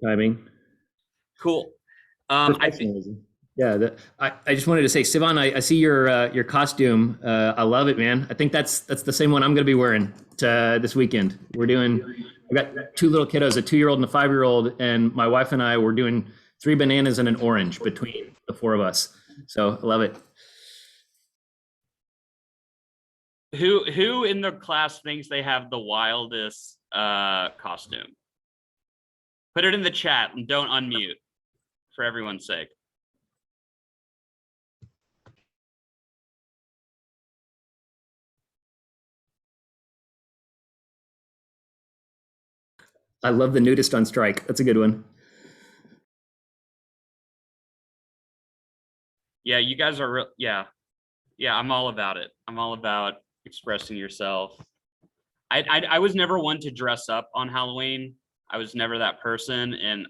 Timing. Cool. I think, Yeah, I just wanted to say, Sivan, I see your costume. I love it, man. I think that's the same one I'm going to be wearing this weekend. I've got two little kiddos, a 2-year-old and a 5-year-old, and my wife and I were doing 3 bananas and an orange between the 4 of us. So I love it. who in the class thinks they have the wildest costume? Put it in the chat and don't unmute for everyone's sake. I love the nudist on strike. That's a good one. Yeah, you guys are real. Yeah, I'm all about it. I'm all about expressing yourself. I was never one to dress up on Halloween. I was never that person, and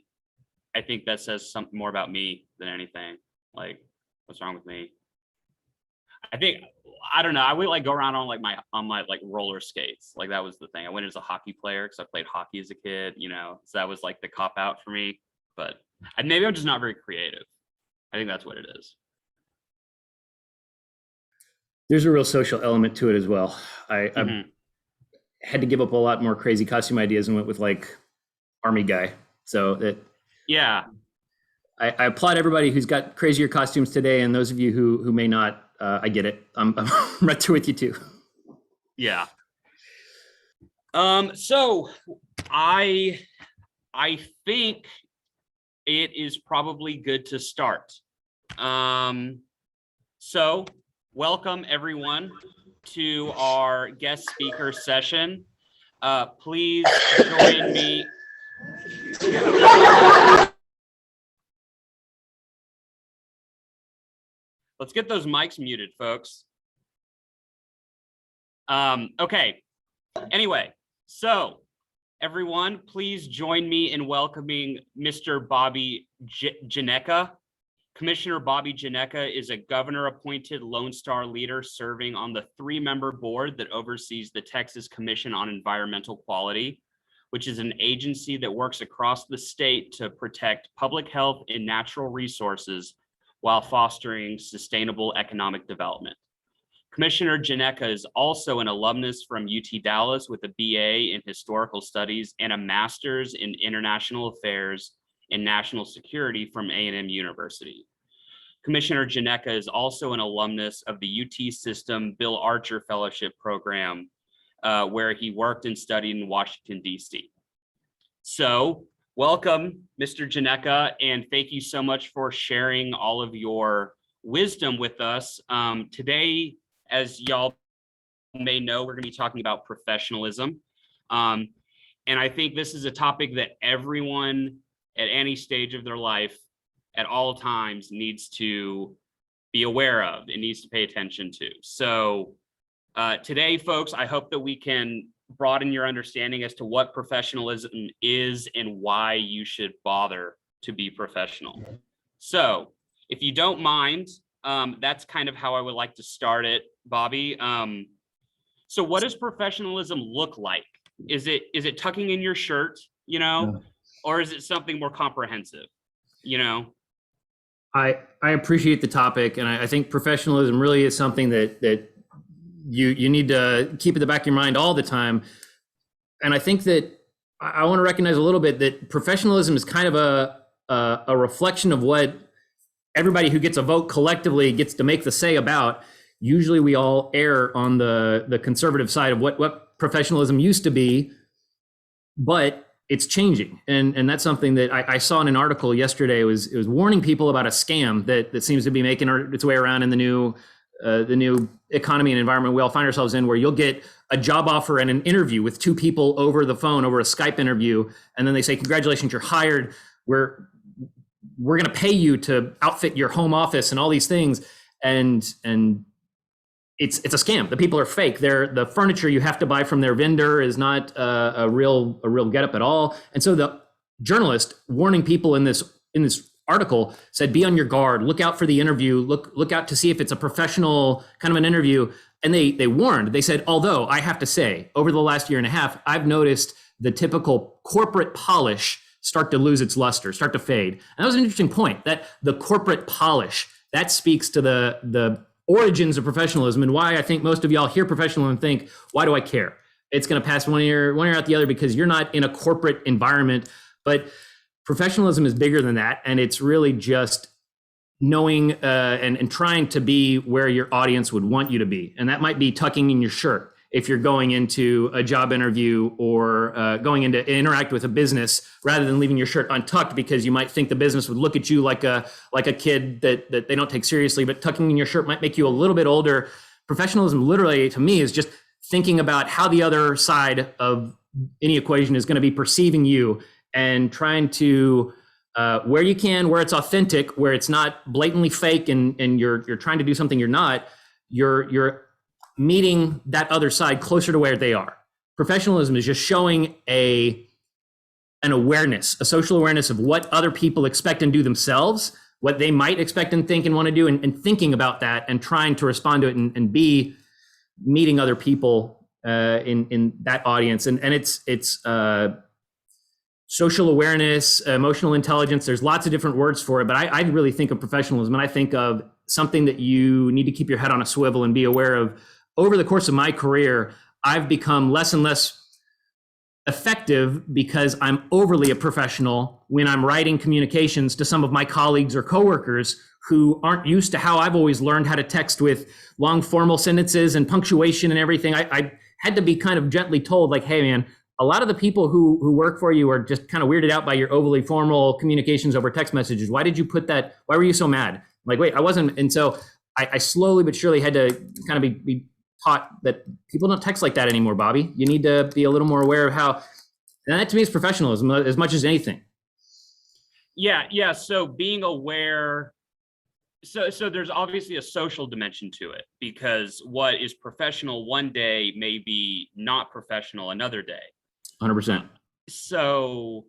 I think that says something more about me than anything. Like, what's wrong with me? I don't know. I would like go around on my like roller skates. Like that was the thing. I went as a hockey player because I played hockey as a kid, so that was like the cop out for me. But maybe I'm just not very creative. I think that's what it is. There's a real social element to it as well. I had to give up a lot more crazy costume ideas and went with like army guy. So that yeah, I applaud everybody who's got crazier costumes today, and those of you who may not. I get it. I'm right there with you too. Yeah. So I think it is probably good to start. So welcome everyone to our guest speaker session. Please join me. Let's get those mics muted, folks. Okay. Anyway, so everyone, please join me in welcoming Mr. Bobby Janecka. Commissioner Bobby Janecka is a governor-appointed Lone Star leader serving on the 3-member board that oversees the Texas Commission on Environmental Quality, which is an agency that works across the state to protect public health and natural resources while fostering sustainable economic development. Commissioner Janecka is also an alumnus from UT Dallas with a BA in Historical Studies and a Master's in International Affairs and National Security from A&M University. Commissioner Janecka is also an alumnus of the UT System Bill Archer Fellowship Program, where he worked and studied in Washington, D.C. So, welcome, Mr. Janecka, and thank you so much for sharing all of your wisdom with us. Today, as y'all may know, we're going to be talking about professionalism. And I think this is a topic that everyone at any stage of their life at all times needs to be aware of. It needs to pay attention to. So today, folks, I hope that we can broaden your understanding as to what professionalism is and why you should bother to be professional. So if you don't mind, that's kind of how I would like to start it, Bobby. So what does professionalism look like? Is it tucking in your shirt, or is it something more comprehensive, I appreciate the topic, and I think professionalism really is something that you need to keep at the back of your mind all the time. And I think that I want to recognize a little bit that professionalism is kind of a reflection of what everybody who gets a vote collectively gets to make the say about. Usually we all err on the conservative side of what professionalism used to be, but it's changing. And that's something that I saw in an article yesterday. It was warning people about a scam that seems to be making its way around in the new economy and environment we all find ourselves in, where you'll get a job offer and an interview with 2 people over the phone, over a Skype interview, and then they say, congratulations, you're hired. We're going to pay you to outfit your home office and all these things. And it's a scam. The people are fake. The furniture you have to buy from their vendor is not a real getup at all. And so the journalist warning people in this article said, be on your guard, look out for the interview, look out to see if it's a professional kind of an interview. And they warned, they said, although I have to say, over the last year and a half, I've noticed the typical corporate polish start to lose its luster, start to fade. And that was an interesting point, that the corporate polish, that speaks to the origins of professionalism and why I think most of y'all hear professional and think, why do I care? It's going to pass one ear out the other because you're not in a corporate environment. But professionalism is bigger than that. And it's really just knowing and trying to be where your audience would want you to be. And that might be tucking in your shirt if you're going into a job interview or going into interact with a business, rather than leaving your shirt untucked because you might think the business would look at you like a kid that they don't take seriously. But tucking in your shirt might make you a little bit older. Professionalism literally to me is just thinking about how the other side of any equation is going to be perceiving you, and trying to where you can, where it's authentic, where it's not blatantly fake and you're trying to do something you're not, you're meeting that other side closer to where they are. Professionalism is just showing an awareness, a social awareness of what other people expect and do themselves, what they might expect and think and want to do, and thinking about that and trying to respond to it and be meeting other people in that audience. And it's social awareness, emotional intelligence. There's lots of different words for it, but I really think of professionalism, and I think of something that you need to keep your head on a swivel and be aware of. Over the course of my career, I've become less and less effective because I'm overly a professional when I'm writing communications to some of my colleagues or coworkers who aren't used to how I've always learned how to text with long formal sentences and punctuation and everything. I had to be kind of gently told, like, hey man, a lot of the people who work for you are just kind of weirded out by your overly formal communications over text messages. Why did you put that? Why were you so mad? I'm like, wait, I wasn't. And so I slowly but surely had to kind of be taught that people don't text like that anymore, Bobby. You need to be a little more aware of how, and that to me is professionalism as much as anything. Yeah. So being aware, so there's obviously a social dimension to it, because what is professional one day may be not professional another day. 100%. So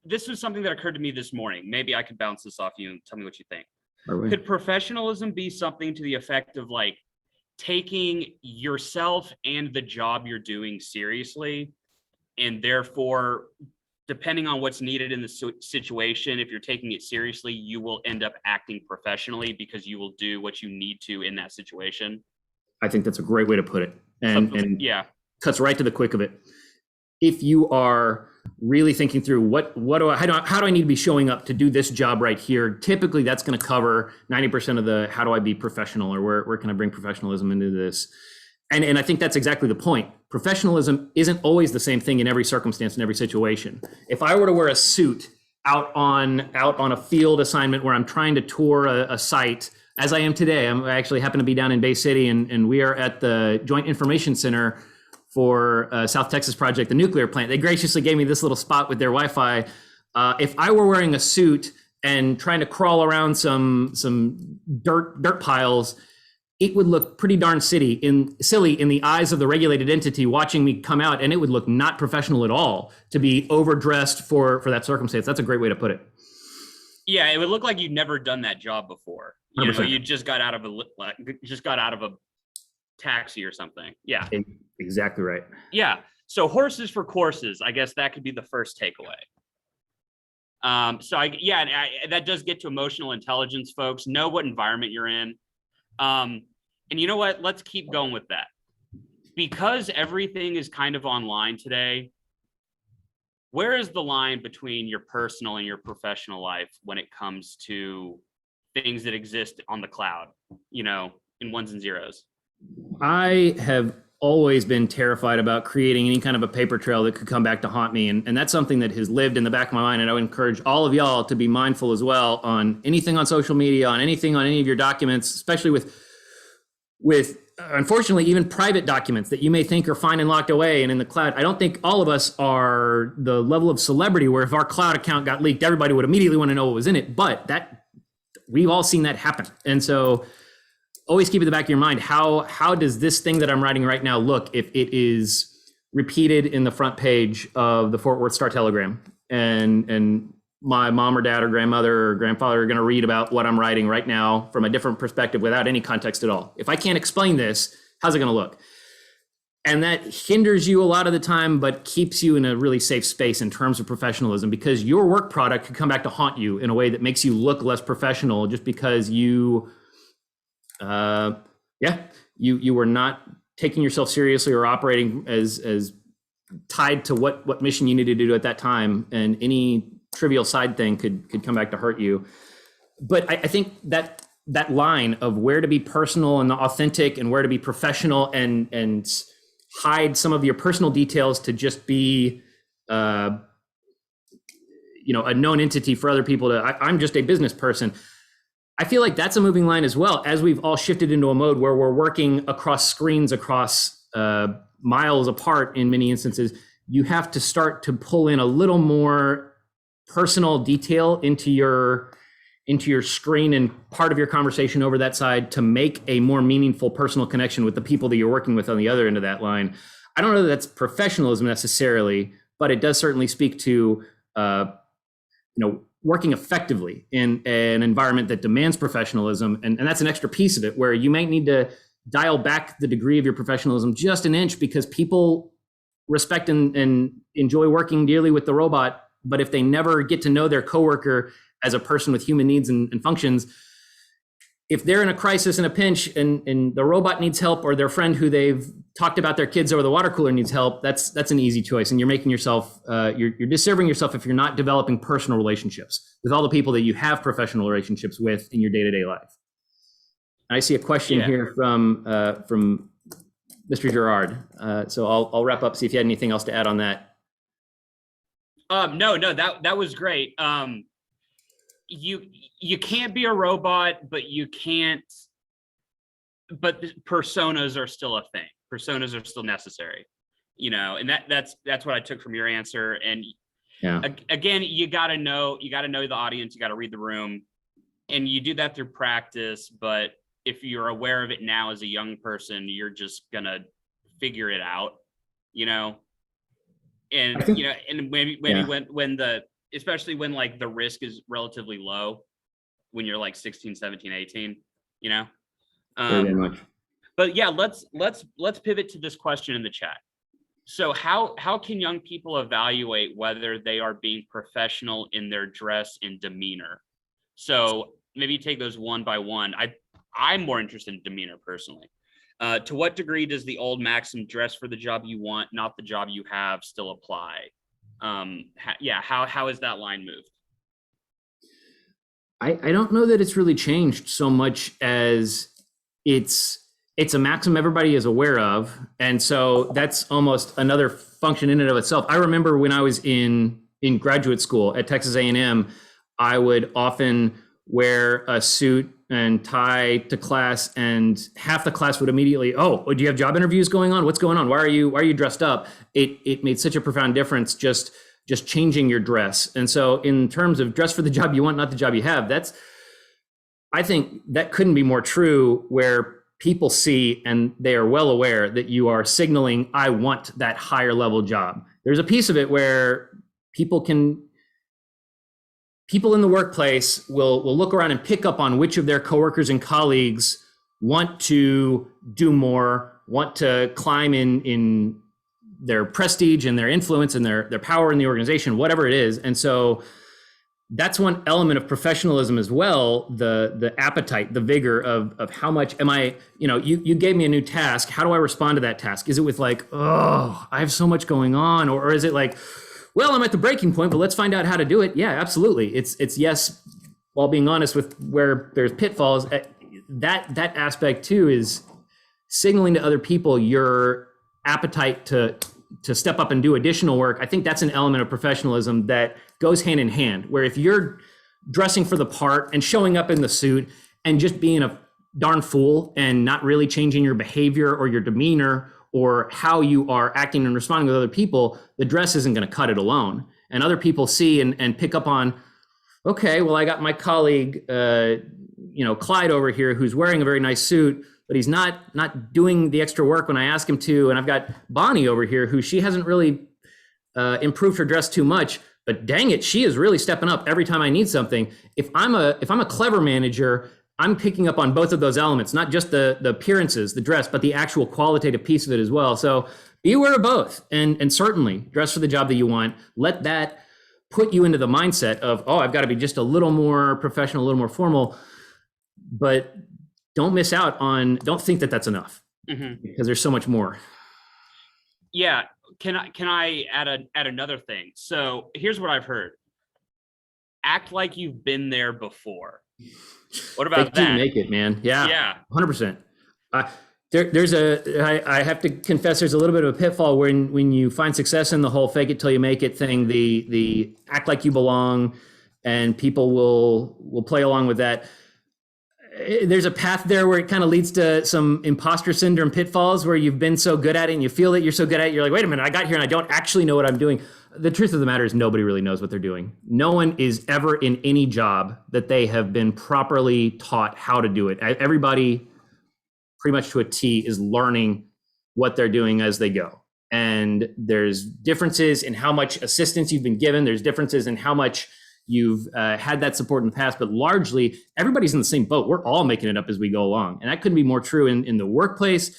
this was something that occurred to me this morning. Maybe I could bounce this off you and tell me what you think. Could professionalism be something to the effect of like taking yourself and the job you're doing seriously, and therefore, depending on what's needed in the situation, if you're taking it seriously, you will end up acting professionally because you will do what you need to in that situation? I think that's a great way to put it. And yeah, cuts right to the quick of it. If you are really thinking through how do I need to be showing up to do this job right here, typically that's going to cover 90% of the how do I be professional, or where can I bring professionalism into this. And I think that's exactly the point. Professionalism isn't always the same thing in every circumstance, in every situation. If I were to wear a suit out on a field assignment where I'm trying to tour a site, as I am today, I actually happen to be down in Bay City, and we are at the Joint Information Center for South Texas project, the nuclear plant. They graciously gave me this little spot with their Wi-Fi. If I were wearing a suit and trying to crawl around some dirt piles, it would look pretty darn silly in the eyes of the regulated entity watching me come out, and it would look not professional at all to be overdressed for that circumstance. That's a great way to put it. Yeah, it would look like you'd never done that job before. You know, you just got out of a taxi or something. Yeah, exactly right. Yeah, so horses for courses, I guess that could be the first takeaway. That does get to emotional intelligence, folks. Know what environment you're in. And you know what? Let's keep going with that, because everything is kind of online today. Where is the line between your personal and your professional life when it comes to things that exist on the cloud, you know, in ones and zeros? I have always been terrified about creating any kind of a paper trail that could come back to haunt me. And that's something that has lived in the back of my mind. And I would encourage all of y'all to be mindful as well on anything on social media, on anything on any of your documents, especially with unfortunately, even private documents that you may think are fine and locked away and in the cloud. I don't think all of us are the level of celebrity where if our cloud account got leaked, everybody would immediately want to know what was in it. But that we've all seen that happen. And so always keep in the back of your mind, how does this thing that I'm writing right now look if it is repeated in the front page of the Fort Worth Star-Telegram, and my mom or dad or grandmother or grandfather are going to read about what I'm writing right now from a different perspective without any context at all. If I can't explain this, how's it going to look? And that hinders you a lot of the time, but keeps you in a really safe space in terms of professionalism, because your work product could come back to haunt you in a way that makes you look less professional just because you were not taking yourself seriously or operating as tied to what mission you needed to do at that time. And any trivial side thing could come back to hurt you. But I think that line of where to be personal and authentic and where to be professional and hide some of your personal details to just be, a known entity for other people I'm just a business person. I feel like that's a moving line as well, as we've all shifted into a mode where we're working across screens, across miles apart in many instances. You have to start to pull in a little more personal detail into your screen and part of your conversation over that side to make a more meaningful personal connection with the people that you're working with on the other end of that line. I don't know that that's professionalism necessarily, but it does certainly speak to, working effectively in an environment that demands professionalism. And that's an extra piece of it, where you might need to dial back the degree of your professionalism just an inch, because people respect and enjoy working dearly with the robot. But if they never get to know their coworker as a person with human needs and functions, if they're in a crisis and a pinch and the robot needs help, or their friend who they've talked about their kids over the water cooler needs help, that's an easy choice. And you're making yourself, you're disserving yourself if you're not developing personal relationships with all the people that you have professional relationships with in your day-to-day life. I see a question here from Mr. Gerard. So I'll wrap up, see if you had anything else to add on that. No, that was great. You can't be a robot, but personas are still a thing. Personas are still necessary, and that's what I took from your answer. And again, you got to know the audience, you got to read the room, and you do that through practice. But if you're aware of it now as a young person, you're just gonna figure it out, and and maybe when especially when like the risk is relatively low, when you're like 16, 17, 18, Very much. But yeah, let's pivot to this question in the chat. So how can young people evaluate whether they are being professional in their dress and demeanor? So maybe take those one by one. I'm more interested in demeanor personally. To what degree does the old maxim, dress for the job you want, not the job you have, still apply? How has that line moved? I don't know that it's really changed so much as it's a maxim everybody is aware of. And so that's almost another function in and of itself. I remember when I was in graduate school at Texas A&M, I would often wear a suit and tie to class, and half the class would immediately, do you have job interviews going on? What's going on? Why are you dressed up? It made such a profound difference just changing your dress. And so in terms of dress for the job you want, not the job you have, I think that couldn't be more true, where people see and they are well aware that you are signaling, I want that higher level job. There's a piece of it where people in the workplace will look around and pick up on which of their coworkers and colleagues want to do more, want to climb in their prestige and their influence and their power in the organization, whatever it is. And so that's one element of professionalism as well, the appetite, the vigor of how much am I, you gave me a new task. How do I respond to that task? Is it with like, I have so much going on? Or is it like, well, I'm at the breaking point, but let's find out how to do it. Yeah, absolutely. It's yes, while being honest with where there's pitfalls. That aspect too is signaling to other people your appetite to step up and do additional work. I think that's an element of professionalism that goes hand in hand, where if you're dressing for the part and showing up in the suit and just being a darn fool and not really changing your behavior or your demeanor or how you are acting and responding with other people, the dress isn't going to cut it alone. And other people see and pick up on, okay, well, I got my colleague, Clyde over here, who's wearing a very nice suit, but he's not doing the extra work when I ask him to. And I've got Bonnie over here, who she hasn't really improved her dress too much, but dang it, she is really stepping up every time I need something. If I'm a clever manager, I'm picking up on both of those elements, not just the appearances, the dress, but the actual qualitative piece of it as well. So be aware of both, and certainly dress for the job that you want. Let that put you into the mindset of, oh, I've got to be just a little more professional, a little more formal, but don't miss out on, don't think that that's enough, because there's so much more. Yeah. Can I add another thing? So here's what I've heard. Act like you've been there before. What about that? Make it, man. Yeah. 100%. There's I have to confess, there's a little bit of a pitfall when you find success in the whole fake it till you make it thing, the act like you belong, and people will play along with that. There's a path there where it kind of leads to some imposter syndrome pitfalls where you've been so good at it and you feel that you're so good at it. You're like, wait a minute, I got here and I don't actually know what I'm doing. The truth of the matter is nobody really knows what they're doing. No one is ever in any job that they have been properly taught how to do it. Everybody, pretty much to a T, is learning what they're doing as they go. And there's differences in how much assistance you've been given. There's differences in how much you've had that support in the past, but largely everybody's in the same boat. We're all making it up as we go along. And that couldn't be more true in the workplace,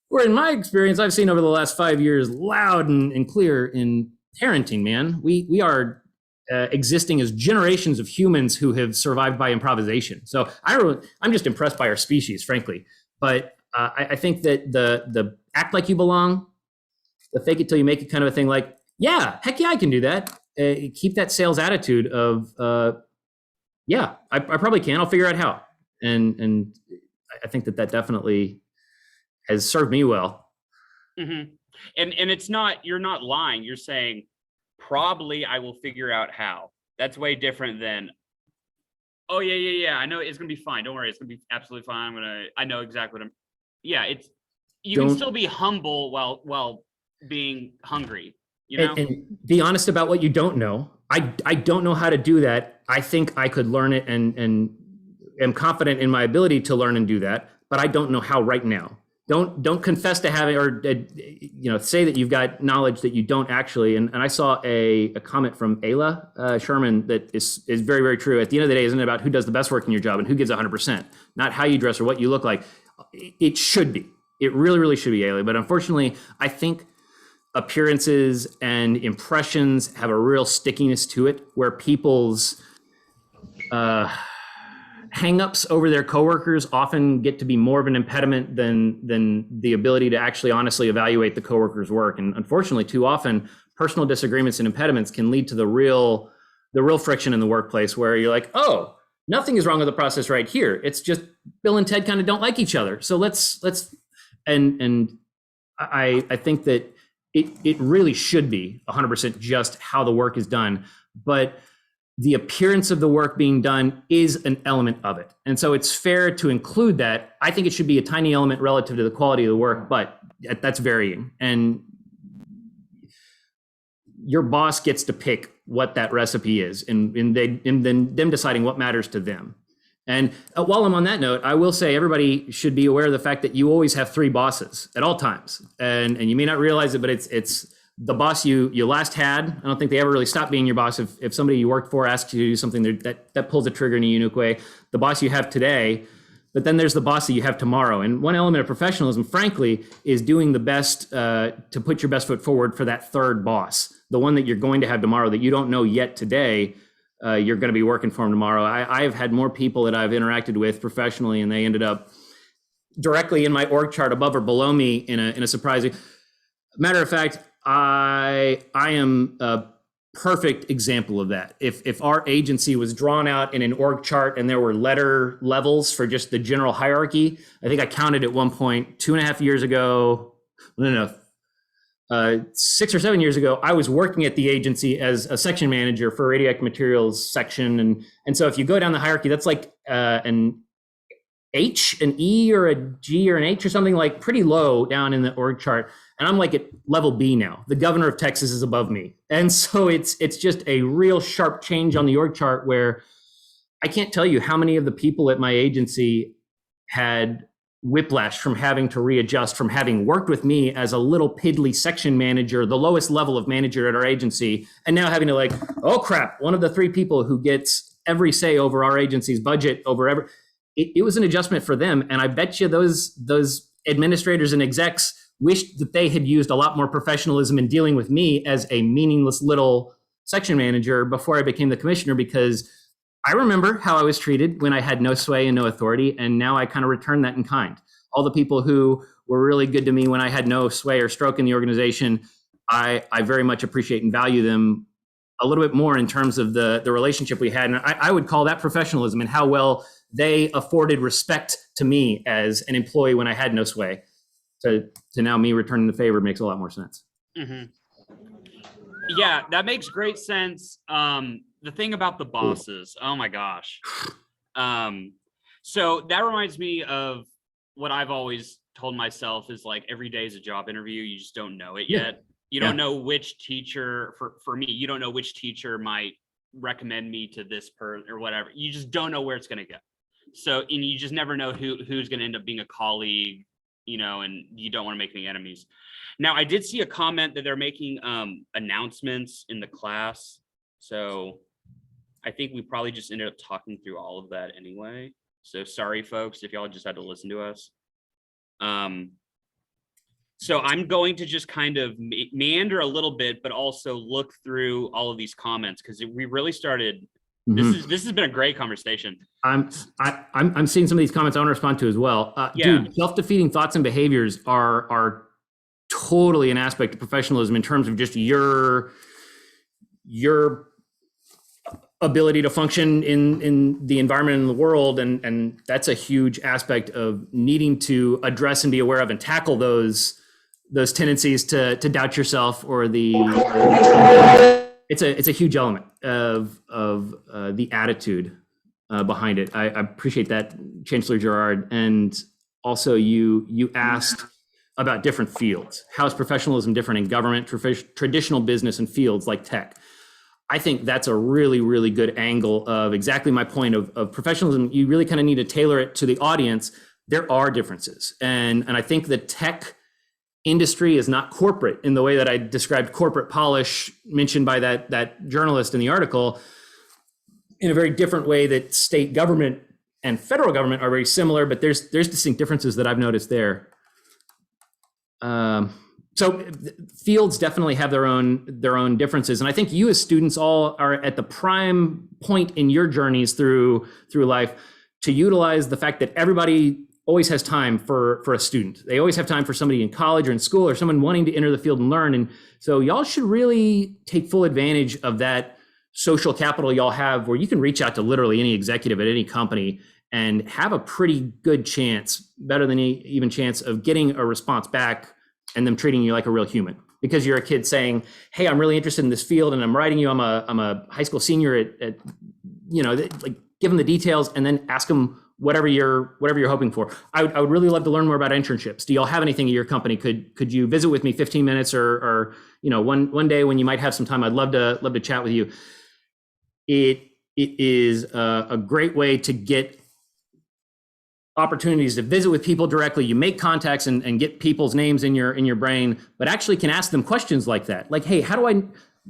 where in my experience, I've seen over the last 5 years, loud and clear in parenting, man. We are existing as generations of humans who have survived by improvisation. So I'm just impressed by our species, frankly. But I think that the act like you belong, the fake it till you make it kind of a thing, like, yeah, heck yeah, I can do that. Keep that sales attitude of, yeah, I probably can. I'll figure out how. And I think that definitely has served me well. And it's not, you're not lying. You're saying, probably I will figure out how. That's way different than, oh yeah. I know it's going to be fine. Don't worry. It's going to be absolutely fine. I know exactly what you can still be humble while being hungry. You know? And be honest about what you don't know. I don't know how to do that. I think I could learn it and am confident in my ability to learn and do that, but I don't know how right now. Don't confess to having, or say that you've got knowledge that you don't actually. And I saw a comment from Ayla Sherman that is very, very true. At the end of the day, isn't it about who does the best work in your job and who gives 100%, not how you dress or what you look like. It should be. It really, really should be, Ayla. But unfortunately, I think appearances and impressions have a real stickiness to it, where people's hang-ups over their coworkers often get to be more of an impediment than the ability to actually honestly evaluate the coworker's work. And unfortunately, too often, personal disagreements and impediments can lead to the real friction in the workplace, where you're like, oh, nothing is wrong with the process right here. It's just Bill and Ted kind of don't like each other. So let's and I think that it really should be 100% just how the work is done, but the appearance of the work being done is an element of it. And so it's fair to include that. I think it should be a tiny element relative to the quality of the work, but that's varying. And your boss gets to pick what that recipe is, and then them deciding what matters to them. And while I'm on that note, I will say everybody should be aware of the fact that you always have 3 bosses at all times. And you may not realize it, but it's the boss you last had. I don't think they ever really stop being your boss. If somebody you worked for asks you to do something that pulls a trigger in a unique way, the boss you have today, but then there's the boss that you have tomorrow. And one element of professionalism, frankly, is doing the best to put your best foot forward for that third boss, the one that you're going to have tomorrow that you don't know yet today. You're going to be working for them tomorrow. I've had more people that I've interacted with professionally, and they ended up directly in my org chart above or below me in a surprising matter of fact. I am a perfect example of that. If our agency was drawn out in an org chart and there were letter levels for just the general hierarchy, I think I counted at one point 2.5 years ago. No. 6 or 7 years ago, I was working at the agency as a section manager for radioactive materials section. And so if you go down the hierarchy, that's like an H, an E, or a G, or an H, or something, like pretty low down in the org chart. And I'm like at level B now. The governor of Texas is above me. And so it's just a real sharp change on the org chart, where I can't tell you how many of the people at my agency had whiplash from having to readjust, from having worked with me as a little piddly section manager, the lowest level of manager at our agency, and now having to like, oh crap, one of the 3 people who gets every say over our agency's budget, over every, it was an adjustment for them. And I bet you those administrators and execs wished that they had used a lot more professionalism in dealing with me as a meaningless little section manager before I became the commissioner, because I remember how I was treated when I had no sway and no authority. And now I kind of return that in kind. All the people who were really good to me when I had no sway or stroke in the organization, I very much appreciate and value them a little bit more in terms of the relationship we had. And I would call that professionalism, and how well they afforded respect to me as an employee when I had no sway. To now me returning the favor makes a lot more sense. Mm-hmm. Yeah, that makes great sense. The thing about the bosses, oh my gosh. So that reminds me of what I've always told myself is like, every day is a job interview. You just don't know it yet. You don't know which teacher, for me, you don't know which teacher might recommend me to this person or whatever. You just don't know where it's going to go. So, and you just never know who's going to end up being a colleague, and you don't want to make any enemies. Now, I did see a comment that they're making announcements in the class. So I think we probably just ended up talking through all of that anyway. So sorry, folks, if y'all just had to listen to us. So I'm going to just kind of meander a little bit, but also look through all of these comments, because we really started. This has been a great conversation. I'm seeing some of these comments I want to respond to as well. Dude, self-defeating thoughts and behaviors are totally an aspect of professionalism in terms of just your ability to function in the environment in the world, and that's a huge aspect of needing to address and be aware of and tackle those tendencies to doubt yourself, or it's a huge element of the attitude behind it. I appreciate that, Chancellor Gerard. And also you asked about different fields. How is professionalism different in government, traditional business, and fields like tech? I think that's a really, really good angle of exactly my point of professionalism. You really kind of need to tailor it to the audience. There are differences. And I think the tech industry is not corporate in the way that I described corporate polish mentioned by that journalist in the article, in a very different way that state government and federal government are very similar, but there's distinct differences that I've noticed there. So fields definitely have their own differences. And I think you as students all are at the prime point in your journeys through life to utilize the fact that everybody always has time for a student. They always have time for somebody in college or in school or someone wanting to enter the field and learn. And so y'all should really take full advantage of that social capital y'all have, where you can reach out to literally any executive at any company and have a pretty good chance, better than any even chance, of getting a response back and them treating you like a real human, because you're a kid saying, hey, I'm really interested in this field and I'm writing you, I'm a high school senior at like give them the details and then ask them whatever you're hoping for. I would really love to learn more about internships. Do y'all have anything at your company? Could you visit with me 15 minutes or one day when you might have some time? I'd love to chat with you. It is a great way to get opportunities to visit with people directly. You make contacts and get people's names in your brain, but actually can ask them questions like that. Like, hey,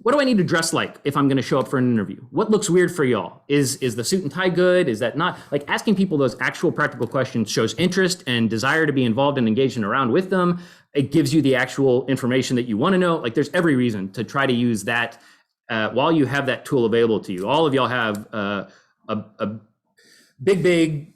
what do I need to dress like if I'm going to show up for an interview? What looks weird for y'all? Is the suit and tie good? Is that not? Like, asking people those actual practical questions shows interest and desire to be involved and engaged and around with them. It gives you the actual information that you want to know. Like, there's every reason to try to use that while you have that tool available to you. All of y'all have a big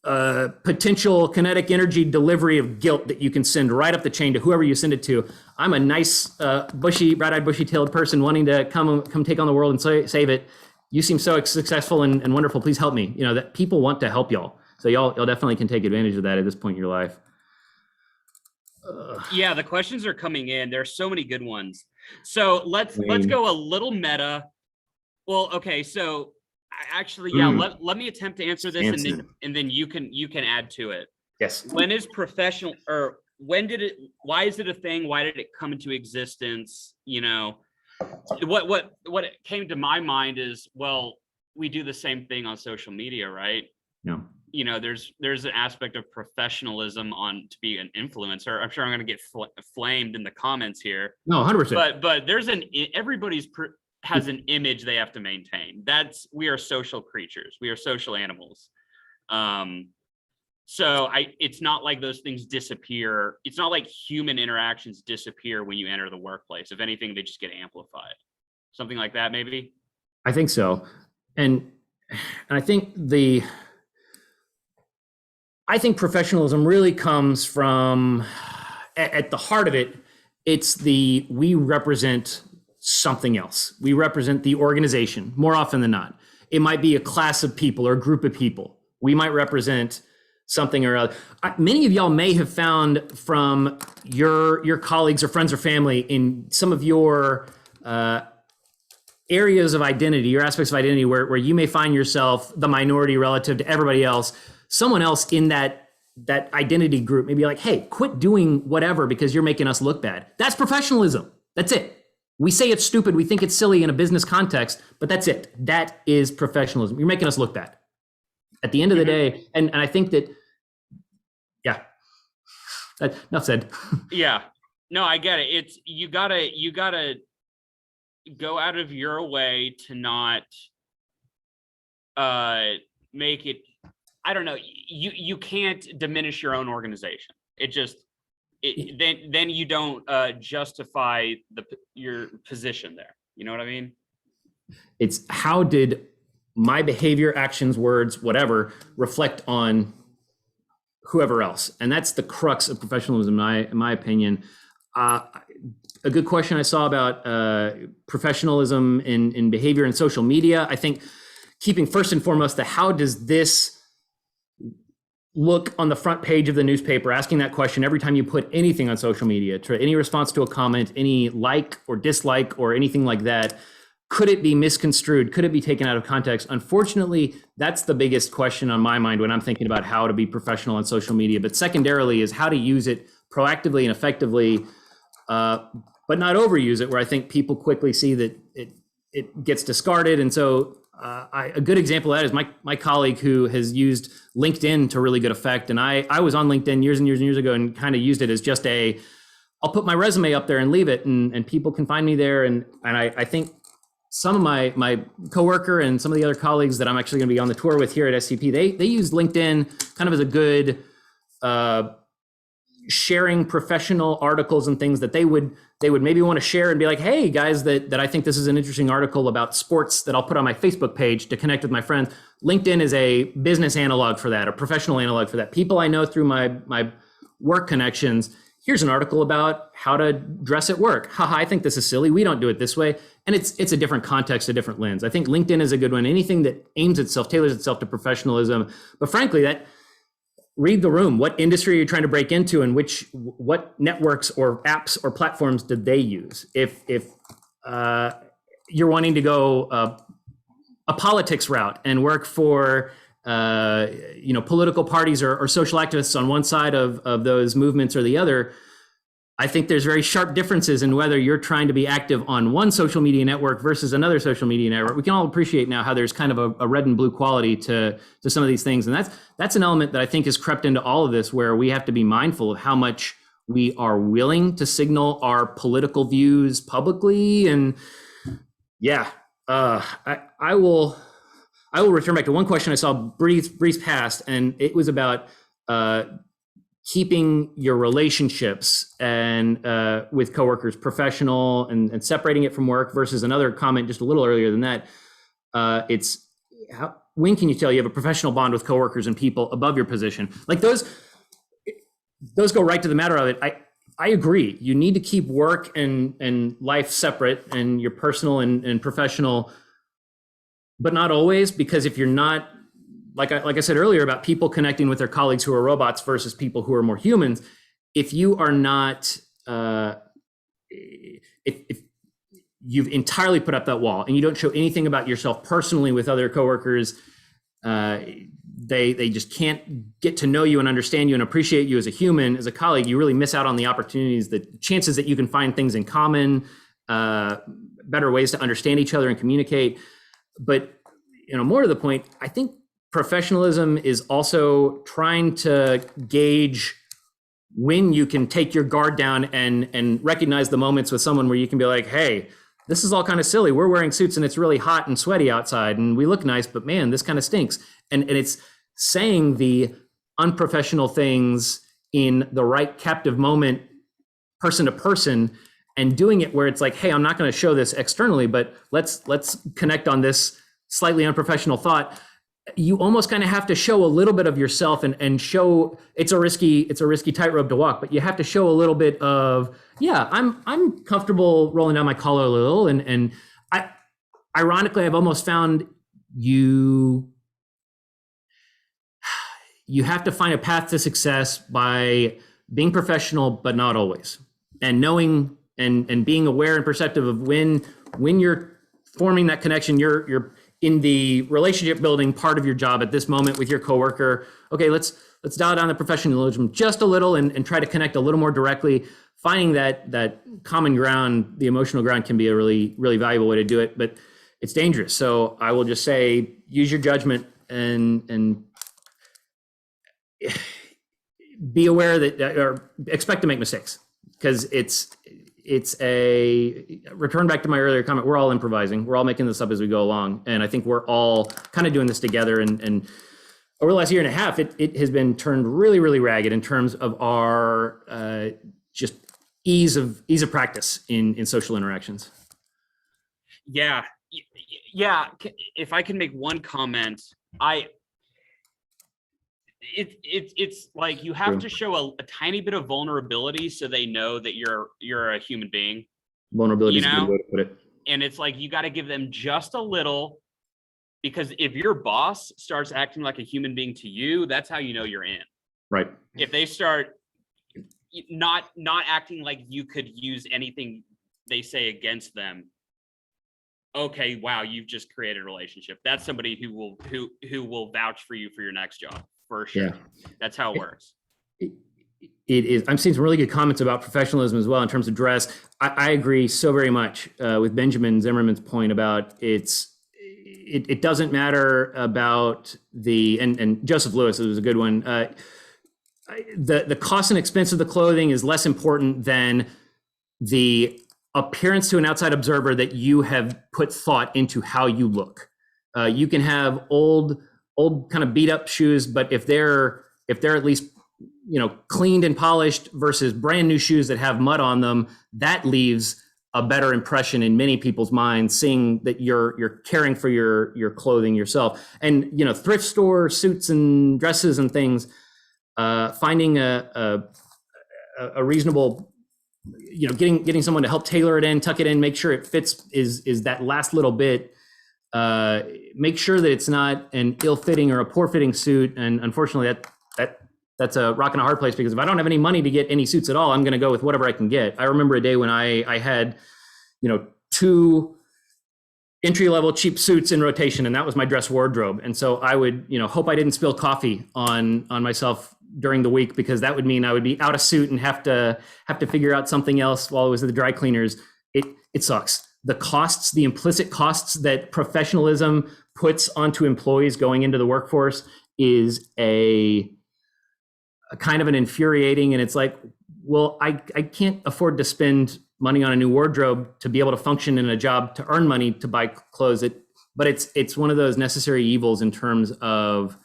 potential kinetic energy delivery of guilt that you can send right up the chain to whoever you send it to. I'm a nice, bright-eyed, bushy-tailed person wanting to come take on the world and save it. You seem so successful and wonderful. Please help me. That people want to help y'all. So y'all definitely can take advantage of that at this point in your life. Yeah, the questions are coming in. There are so many good ones. So let's go a little meta. Well, okay, so actually, yeah, let me attempt to answer this, and then you can add to it. Yes. When is professional, or why is it a thing? Why did it come into existence? What came to my mind is, well, we do the same thing on social media, right? Yeah. There's an aspect of professionalism to be an influencer. I'm sure I'm going to get flamed in the comments here. No, 100%. But there's everybody's has an image they have to maintain. We are social creatures. We are social animals. So it's not like those things disappear. It's not like human interactions disappear when you enter the workplace. If anything, they just get amplified. Something like that, maybe? I think so. And I think professionalism really comes from, at the heart of it, it's we represent something else. We represent the organization more often than not. It might be a class of people or a group of people. We might represent something or other. Many of y'all may have found from your colleagues or friends or family in some of your areas of identity, your aspects of identity, where you may find yourself the minority relative to everybody else. Someone else in that identity group may be like, hey, quit doing whatever because you're making us look bad. That's professionalism. That's it. We say it's stupid. We think it's silly in a business context, but that's it. That is professionalism. You're making us look bad. At the end of the day, and I think that, yeah, enough said. Yeah, no, I get it. It's you gotta go out of your way to not make it. I don't know. You can't diminish your own organization. Then you don't justify your position there. You know what I mean? It's how did my behavior, actions, words, whatever, reflect on whoever else. And that's the crux of professionalism, in my opinion. A good question I saw about professionalism in behavior and social media, I think keeping first and foremost how does this look on the front page of the newspaper, asking that question every time you put anything on social media, to any response to a comment, any like or dislike or anything like that. Could it be misconstrued? Could it be taken out of context? Unfortunately, that's the biggest question on my mind when I'm thinking about how to be professional on social media. But secondarily is how to use it proactively and effectively, but not overuse it, where I think people quickly see that it gets discarded. And so a good example of that is my colleague who has used LinkedIn to really good effect. And I was on LinkedIn years and years and years ago and kind of used it as just I'll put my resume up there and leave it, and people can find me there. And I think some of my coworker and some of the other colleagues that I'm actually going to be on the tour with here at SCP, they use LinkedIn kind of as a good sharing professional articles and things that they would maybe want to share and be like, hey guys, that I think this is an interesting article about sports that I'll put on my Facebook page to connect with my friends. LinkedIn is a business analog for that, a professional analog for that. People I know through my work connections. Here's an article about how to dress at work. Haha, I think this is silly. We don't do it this way. And it's a different context, a different lens. I think LinkedIn is a good one. Anything that tailors itself to professionalism. But frankly, read the room. What industry are you trying to break into, and what networks or apps or platforms did they use? If you're wanting to go a politics route and work for political parties or social activists on one side of those movements or the other, I think there's very sharp differences in whether you're trying to be active on one social media network versus another social media network. We can all appreciate now how there's kind of a red and blue quality to some of these things. And that's an element that I think has crept into all of this, where we have to be mindful of how much we are willing to signal our political views publicly. And yeah, I will return back to one question I saw breeze past, and it was about keeping your relationships and with coworkers professional and separating it from work, versus another comment just a little earlier than that. When can you tell you have a professional bond with coworkers and people above your position? Like those go right to the matter of it. I agree. You need to keep work and life separate, and your personal and professional, but not always, because if you're not, like I said earlier about people connecting with their colleagues who are robots versus people who are more humans, if you are not, if you've entirely put up that wall and you don't show anything about yourself personally with other coworkers, they just can't get to know you and understand you and appreciate you as a human, as a colleague. You really miss out on the opportunities, the chances that you can find things in common, better ways to understand each other and communicate. But more to the point, I think professionalism is also trying to gauge when you can take your guard down and recognize the moments with someone where you can be like, hey, this is all kind of silly. We're wearing suits and it's really hot and sweaty outside and we look nice, but man, this kind of stinks. And it's saying the unprofessional things in the right captive moment, person to person, and doing it where it's like, hey, I'm not going to show this externally, but let's connect on this slightly unprofessional thought. You almost kind of have to show a little bit of yourself and show it's a risky tightrope to walk, but you have to show a little bit of, yeah, I'm comfortable rolling down my collar a little. And I, ironically, I've almost found you have to find a path to success by being professional, but not always, and knowing and being aware and perceptive of when you're forming that connection, you're in the relationship building part of your job at this moment with your coworker. Okay, let's dial down the professionalism just a little and try to connect a little more directly. Finding that common ground, the emotional ground, can be a really, really valuable way to do it, but it's dangerous. So I will just say, use your judgment and be aware that, or expect to make mistakes, because it's a return back to my earlier comment. We're all improvising. We're all making this up as we go along. And I think we're all kind of doing this together. And over the last year and a half, it has been turned really, really ragged in terms of our just ease of practice in social interactions. Yeah. If I can make one comment, it's like you have to show a tiny bit of vulnerability so they know that you're a human being. Vulnerability is a good way to put it. And it's like you got to give them just a little, because if your boss starts acting like a human being to you, that's how you know you're in. Right. If they start not acting like you could use anything they say against them, okay, wow, you've just created a relationship. That's somebody who will vouch for you for your next job. For sure. Yeah. That's how it works. It is. I'm seeing some really good comments about professionalism as well in terms of dress. I agree so very much with Benjamin Zimmerman's point about it doesn't matter about and Joseph Lewis, it was a good one. The cost and expense of the clothing is less important than the appearance to an outside observer that you have put thought into how you look. You can have old kind of beat up shoes, but if they're at least, cleaned and polished versus brand new shoes that have mud on them, that leaves a better impression in many people's minds, seeing that you're caring for your clothing yourself. And thrift store suits and dresses and things, finding a reasonable, getting someone to help tailor it in, tuck it in, make sure it fits is that last little bit. Make sure that it's not an ill-fitting or a poor-fitting suit. And unfortunately, that's a rock and a hard place, because if I don't have any money to get any suits at all, I'm going to go with whatever I can get. I remember a day when I had, 2 entry-level cheap suits in rotation, and that was my dress wardrobe. And so I would, hope I didn't spill coffee on myself during the week, because that would mean I would be out of suit and have to figure out something else while I was at the dry cleaners. It sucks. The costs, the implicit costs that professionalism puts onto employees going into the workforce is a kind of an infuriating. And it's like, well, I can't afford to spend money on a new wardrobe to be able to function in a job, to earn money to buy clothes. But it's one of those necessary evils in terms of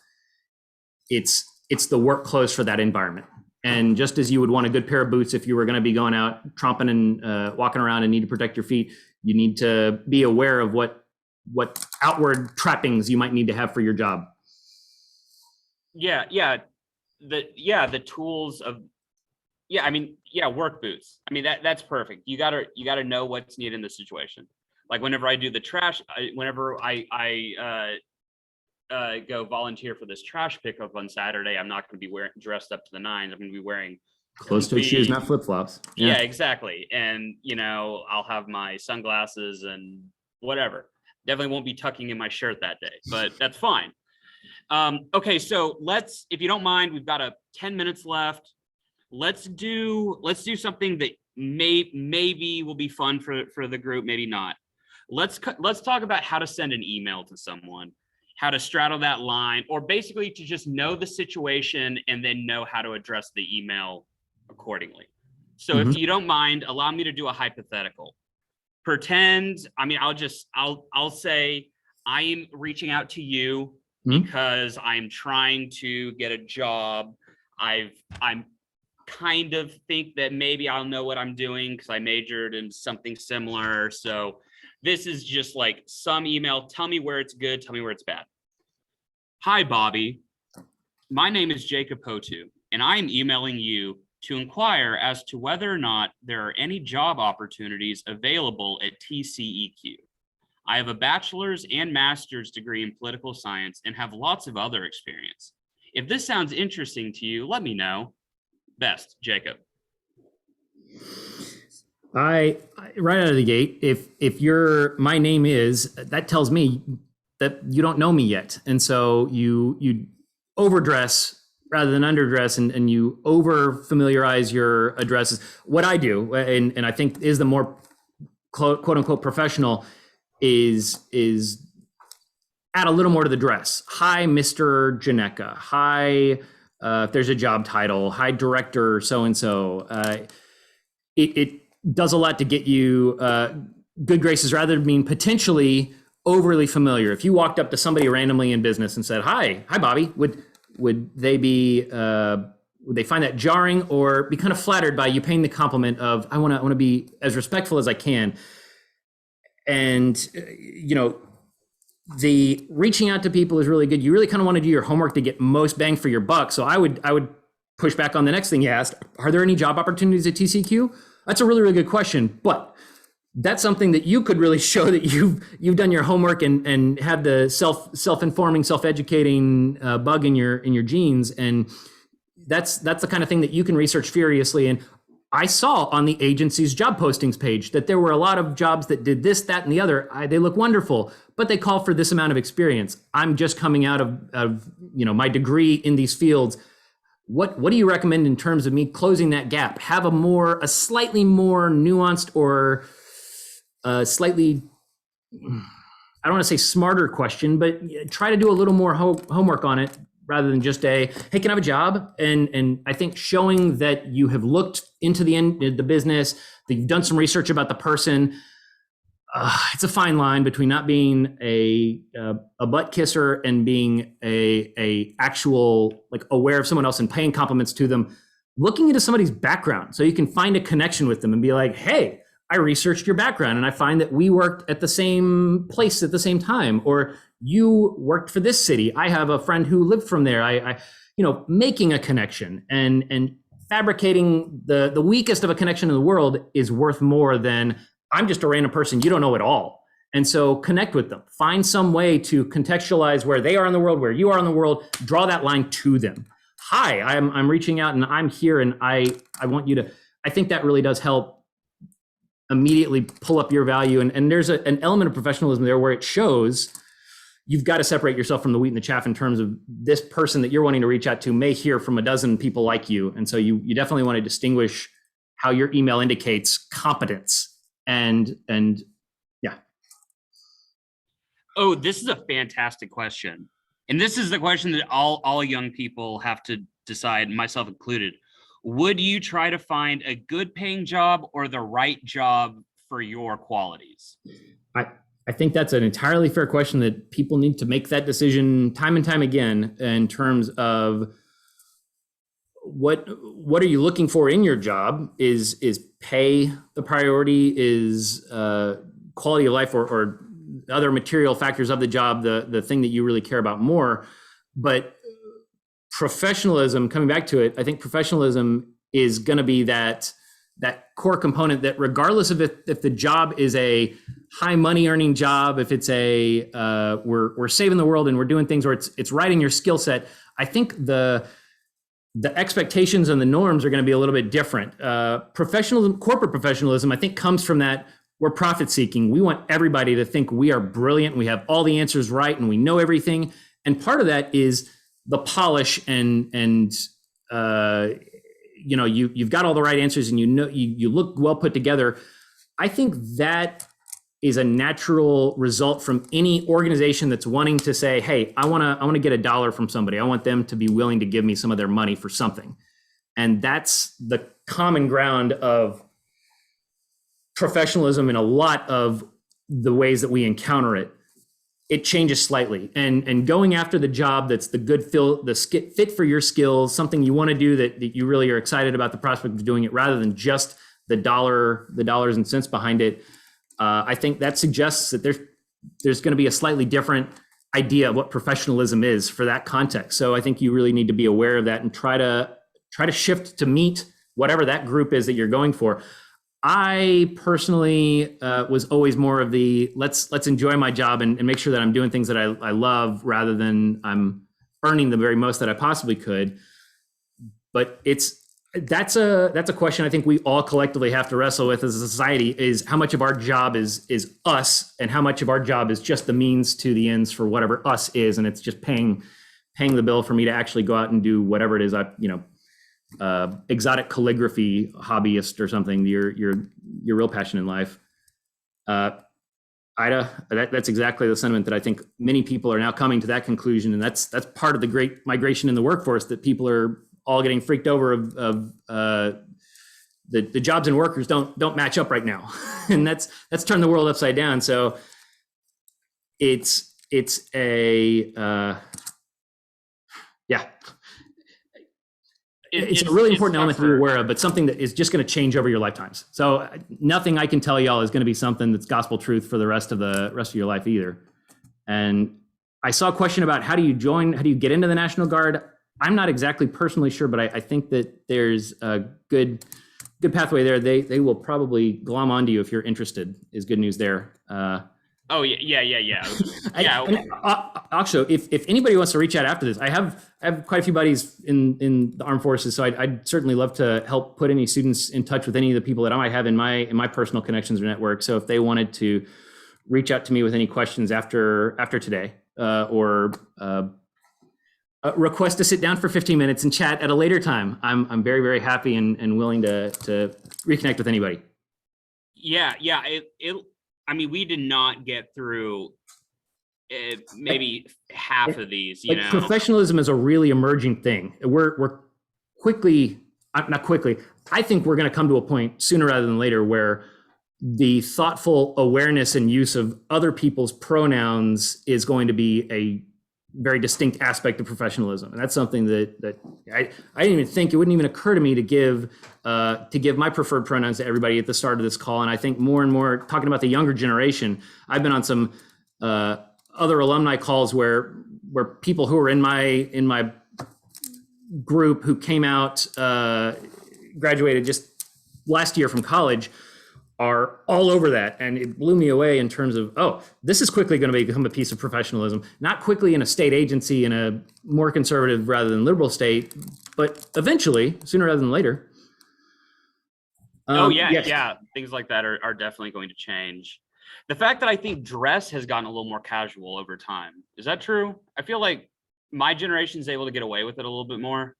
it's the work clothes for that environment. And just as you would want a good pair of boots if you were going to be going out tromping and walking around and need to protect your feet, you need to be aware of what outward trappings you might need to have for your job. The tools of, work boots. I mean, that's perfect. You gotta know what's needed in the situation. Like whenever I do the trash, whenever I go volunteer for this trash pickup on Saturday, I'm not going to be dressed up to the nines. I'm going to be wearing closed-toed shoes, not flip-flops. Yeah, exactly. And I'll have my sunglasses and whatever. Definitely won't be tucking in my shirt that day, but that's fine. Okay, so if you don't mind, we've got 10 minutes left. Let's do something that maybe will be fun for the group, maybe not. Let's talk about how to send an email to someone, how to straddle that line, or basically to just know the situation and then know how to address the email accordingly. So if you don't mind, allow me to do a hypothetical. Pretend, I'll say I am reaching out to you because I'm trying to get a job. I'm kind of think that maybe I'll know what I'm doing because I majored in something similar. So this is just like some email. Tell me where it's good. Tell me where it's bad. Hi, Bobby. My name is Jacob Potu, and I'm emailing you to inquire as to whether or not there are any job opportunities available at TCEQ. I have a bachelor's and master's degree in political science and have lots of other experience. If this sounds interesting to you, let me know. Best, Jacob. I right out of the gate, if my name is, that tells me that you don't know me yet. And so you overdress rather than underdress, and you over familiarize your addresses. What I do, and I think is the more quote unquote professional, is add a little more to the dress. Hi, Mr. Janecka. Hi, if there's a job title. Hi, Director so-and-so. It does a lot to get you good graces rather than being potentially overly familiar. If you walked up to somebody randomly in business and said, hi Bobby, would they find that jarring or be kind of flattered by you paying the compliment of, I want to be as respectful as I can. And, the reaching out to people is really good. You really kind of want to do your homework to get most bang for your buck. So I would push back on the next thing you asked. Are there any job opportunities at TCQ? That's a really, really good question. But that's something that you could really show that you've done your homework and had the self-informing, self-educating bug in your genes. And that's the kind of thing that you can research furiously. And I saw on the agency's job postings page that there were a lot of jobs that did this, that, and the other. They look wonderful, but they call for this amount of experience. I'm just coming out of my degree in these fields. What do you recommend in terms of me closing that gap? Have a slightly more nuanced or slightly, I don't want to say smarter question, but try to do a little more homework on it rather than just hey, can I have a job? And I think showing that you have looked into the business, that you've done some research about the person. It's a fine line between not being a butt kisser and being a actual, like, aware of someone else and paying compliments to them, looking into somebody's background so you can find a connection with them and be like, hey, I researched your background and I find that we worked at the same place at the same time, or you worked for this city. I have a friend who lived from there. I making a connection and fabricating the weakest of a connection in the world is worth more than I'm just a random person you don't know at all. And so connect with them. Find some way to contextualize where they are in the world, where you are in the world. Draw that line to them. Hi, I'm reaching out and I'm here and I want you to. I think that really does help immediately pull up your value. And there's an element of professionalism there where it shows you've got to separate yourself from the wheat and the chaff in terms of this person that you're wanting to reach out to may hear from a dozen people like you. And so you definitely want to distinguish how your email indicates competence. And yeah. Oh, this is a fantastic question. And this is the question that all young people have to decide, myself included. Would you try to find a good paying job or the right job for your qualities? I think that's an entirely fair question that people need to make that decision time and time again in terms of what are you looking for in your job? Is pay the priority? Is quality of life or other material factors of the job the thing that you really care about more? But professionalism, coming back to it, I think professionalism is going to be that core component that regardless of if the job is a high money earning job, if it's we're saving the world and we're doing things where it's right in your skill set, I think the expectations and the norms are going to be a little bit different. Professionalism, corporate professionalism, I think comes from that we're profit seeking. We want everybody to think we are brilliant. We have all the answers right and we know everything. And part of that is the polish and you've got all the right answers and you look well put together. I think that is a natural result from any organization that's wanting to say, hey, I want to get $1 from somebody. I want them to be willing to give me some of their money for something. And that's the common ground of professionalism in a lot of the ways that we encounter it. it changes slightly. And going after the job that's the good fit for your skills, something you want to do that you really are excited about the prospect of doing it, rather than just the dollars and cents behind it. I think that suggests that there's going to be a slightly different idea of what professionalism is for that context. So I think you really need to be aware of that and try to shift to meet whatever that group is that you're going for. I personally was always more of the let's enjoy my job and make sure that I'm doing things that I love, rather than I'm earning the very most that I possibly could. But that's a question I think we all collectively have to wrestle with as a society, is how much of our job is us, and how much of our job is just the means to the ends for whatever us is, and it's just paying the bill for me to actually go out and do whatever it is exotic calligraphy hobbyist or something, your real passion in life. Ida, that's exactly the sentiment that I think many people are now coming to that conclusion, and that's part of the great migration in the workforce, that people are all getting freaked over of the jobs and workers don't match up right now, and that's turned the world upside down. So it's a it's a really important element to be aware of, but something that is just going to change over your lifetimes. So nothing I can tell y'all is going to be something that's gospel truth for the rest of your life either. And I saw a question about how do you get into the National Guard? I'm not exactly personally sure, but I think that there's a good pathway there. They will probably glom onto you if you're interested, is good news there. Oh yeah. Also, if anybody wants to reach out after this, I have quite a few buddies in the armed forces, so I'd certainly love to help put any students in touch with any of the people that I might have in my personal connections or network. So if they wanted to reach out to me with any questions after today, or request to sit down for 15 minutes and chat at a later time, I'm very, very happy and willing to reconnect with anybody. Yeah. I mean, we did not get through maybe half of these, you know. Professionalism is a really emerging thing. We're quickly, not quickly, I think we're going to come to a point sooner rather than later where the thoughtful awareness and use of other people's pronouns is going to be a very distinct aspect of professionalism. And that's something that I didn't even think, it wouldn't even occur to me to give my preferred pronouns to everybody at the start of this call. And I think more and more, talking about the younger generation, I've been on some other alumni calls where people who are in my group who came out, graduated just last year from college, are all over that. And it blew me away in terms of, this is quickly going to become a piece of professionalism, not quickly in a state agency, in a more conservative rather than liberal state, but eventually, sooner rather than later. Yeah. Things like that are definitely going to change. The fact that I think dress has gotten a little more casual over time. Is that true? I feel like my generation is able to get away with it a little bit more.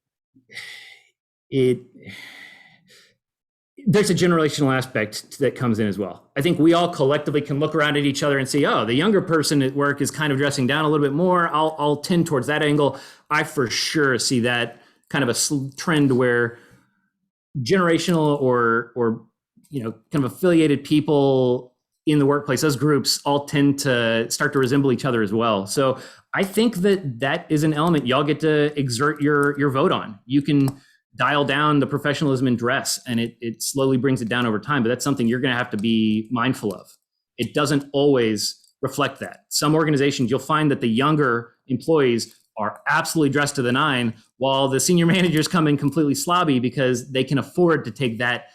There's a generational aspect that comes in as well. I think we all collectively can look around at each other and see, the younger person at work is kind of dressing down a little bit more. I'll tend towards that angle. I for sure see that kind of a trend where generational or kind of affiliated people in the workplace, those groups all tend to start to resemble each other as well. So I think that is an element y'all get to exert your vote on. You can dial down the professionalism in dress, and it slowly brings it down over time, but that's something you're going to have to be mindful of. It doesn't always reflect that. Some organizations, you'll find that the younger employees are absolutely dressed to the nine, while the senior managers come in completely slobby because they can afford to take that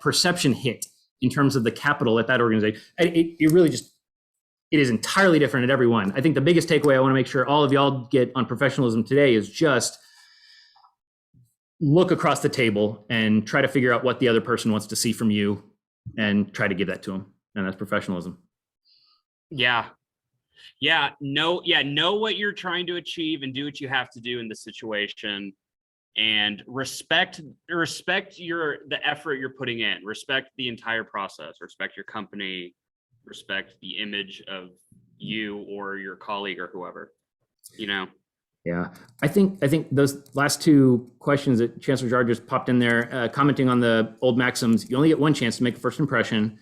perception hit in terms of the capital at that organization. It really just, it is entirely different at every one. I think the biggest takeaway I want to make sure all of y'all get on professionalism today is just look across the table and try to figure out what the other person wants to see from you and try to give that to them. And that's professionalism. Know what you're trying to achieve and do what you have to do in the situation, and respect the effort you're putting in, respect the entire process, respect your company, respect the image of you or your colleague or whoever, Yeah, I think those last two questions that Chancellor Jar just popped in there, commenting on the old maxims, you only get one chance to make a first impression.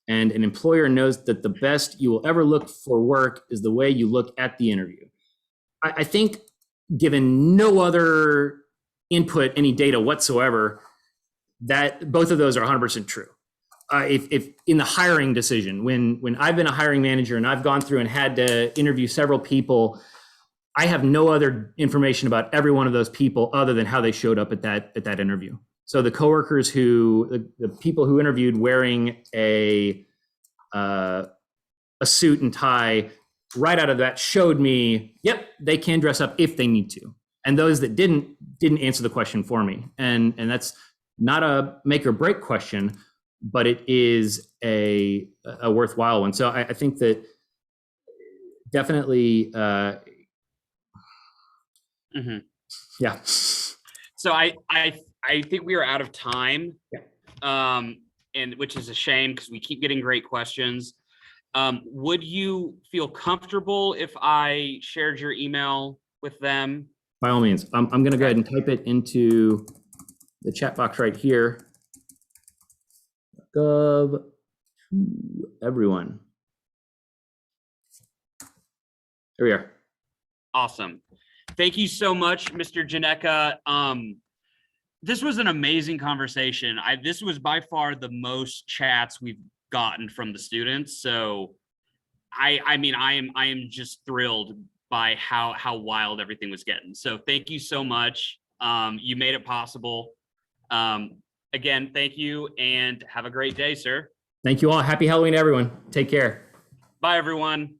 And an employer knows that the best you will ever look for work is the way you look at the interview. I think given no other input, any data whatsoever, that both of those are 100% true. If in the hiring decision, when I've been a hiring manager and I've gone through and had to interview several people, I have no other information about every one of those people other than how they showed up at that interview. So the coworkers the people who interviewed wearing a suit and tie right out of that showed me, yep, they can dress up if they need to. And those that didn't answer the question for me. And that's not a make or break question, but it is a worthwhile one. So I think that definitely, yeah. So I think we are out of time. Yeah. And which is a shame because we keep getting great questions. Would you feel comfortable if I shared your email with them? By all means. I'm going to go ahead and type it into the chat box right here. Gov to everyone. There we are. Awesome. Thank you so much, Mr. Janecka. This was an amazing conversation. This was by far the most chats we've gotten from the students. So I mean, I am just thrilled by how wild everything was getting. So thank you so much. You made it possible. Again, thank you and have a great day, sir. Thank you all. Happy Halloween, everyone. Take care. Bye, everyone.